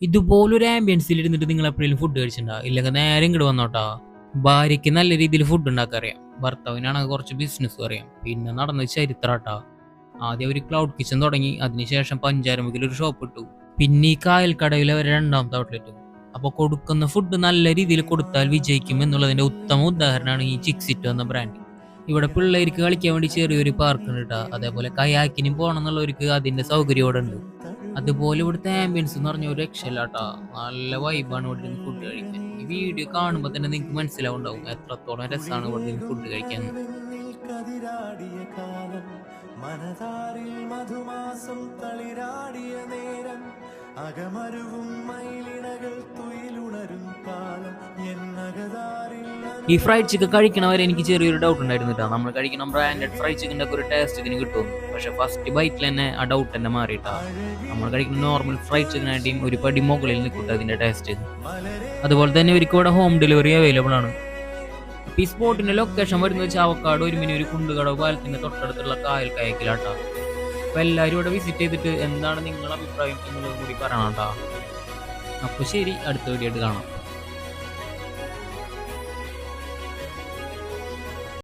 ഇതുപോലൊരു ആംബിയൻസിൽ ഇരുന്നിട്ട് നിങ്ങൾ എപ്പോഴെങ്കിലും ഫുഡ് കഴിച്ചിട്ടുണ്ടോ? ഇല്ലെങ്കിൽ നേരെ ഇങ്ങോട്ട് വന്നോട്ടാ. ഭാര്യയ്ക്ക് നല്ല രീതിയിൽ ഫുഡ് ഉണ്ടാക്കാൻ അറിയാം, ഭർത്താവിനാണെങ്കിൽ കുറച്ച് ബിസിനസ്സും അറിയാം. പിന്നെ നടന്നത് ചരിത്രാട്ടാ. ആദ്യം ഒരു ക്ലൗഡ് കിച്ചൺ തുടങ്ങി, അതിനുശേഷം പഞ്ചാരമുക്കിൽ ഒരു ഷോപ്പ് ഇട്ടു, പിന്നെ ഈ കായൽക്കടയിൽ അവർ രണ്ടാമത്തെ ഔട്ട്ലെറ്റ്. അപ്പോൾ കൊടുക്കുന്ന ഫുഡ് നല്ല രീതിയിൽ കൊടുത്താൽ വിജയിക്കും എന്നുള്ളതിന്റെ ഉത്തമ ഉദാഹരണമാണ് ഈ ചിക്സിറ്റ് എന്ന ബ്രാൻഡ്. ഇവിടെ പിള്ളേർക്ക് കളിക്കാൻ വേണ്ടി ചെറിയൊരു പാർക്ക് ഉണ്ട് കേട്ടോ. അതേപോലെ കയാക്കിനും പോകണം എന്നുള്ളവർക്ക് അതിന്റെ സൗകര്യം ഇവിടെ ഉണ്ട്. അതുപോലെ ഇവിടുത്തെ ആംബിയൻസ് എന്ന് പറഞ്ഞ ഒരു രക്ഷയില്ലാട്ടാ. നല്ല വൈബാണ് ഇവിടെ നിന്ന് ഫുഡ് കഴിക്കാൻ. ഈ വീഡിയോ കാണുമ്പോൾ തന്നെ നിങ്ങൾക്ക് മനസ്സിലാവുണ്ടാവും എത്രത്തോളം രസമാണ് ഇവിടെ നിന്ന് ഫുഡ് കഴിക്കാൻ. കതിരാടിയ കാലം മനതാരിൽ മധുമാസം തളിരാടിയ നേരം അകമരുവും മയിലിണകൾ തുയിലുണരും കാലം എന്നകതാരിൽ ഈ ഫ്രൈഡ് ചിക്കൻ കഴിക്കണവരെ എനിക്ക് ചെറിയൊരു ഡൗട്ട് ഉണ്ടായിരുന്നു കേട്ടോ. നമ്മൾ കഴിക്കണം ബ്രാൻഡഡ് ഫ്രൈഡ് ചിക്കൻ്റെ ഒക്കെ ഒരു ടേസ്റ്റ് ഇതിന് കിട്ടും. പക്ഷെ ഫസ്റ്റ് ബൈറ്റിൽ തന്നെ ആ ഡൗട്ട് തന്നെ മാറിയിട്ടാ. നമ്മൾ കഴിക്കുന്ന നോർമൽ ഫ്രൈഡ് ചിക്കനായിട്ടും ഒരു പടി മുകളിൽ നിൽക്കട്ടെ അതിന്റെ ടേസ്റ്റ്. അതുപോലെ തന്നെ ഇവർക്ക് ഇവിടെ ഹോം ഡെലിവറി അവൈലബിൾ ആണ്. ഈ സ്പോട്ടിന്റെ ലൊക്കേഷൻ വരുന്നത് ചാവക്കാട് ഒരുമിനി ഒരു കുണ്ടുകടവ് പാലത്തിന്റെ തൊട്ടടുത്തുള്ള കായൽ കയക്കിലാട്ടാ. അപ്പൊ എല്ലാവരും ഇവിടെ വിസിറ്റ് ചെയ്തിട്ട് എന്താണ് നിങ്ങളുടെ അഭിപ്രായം എന്നുള്ളത് കൂടി പറയണം കേട്ടോ. അപ്പൊ ശരി, അടുത്ത വീഡിയോ ആയിട്ട് കാണാം.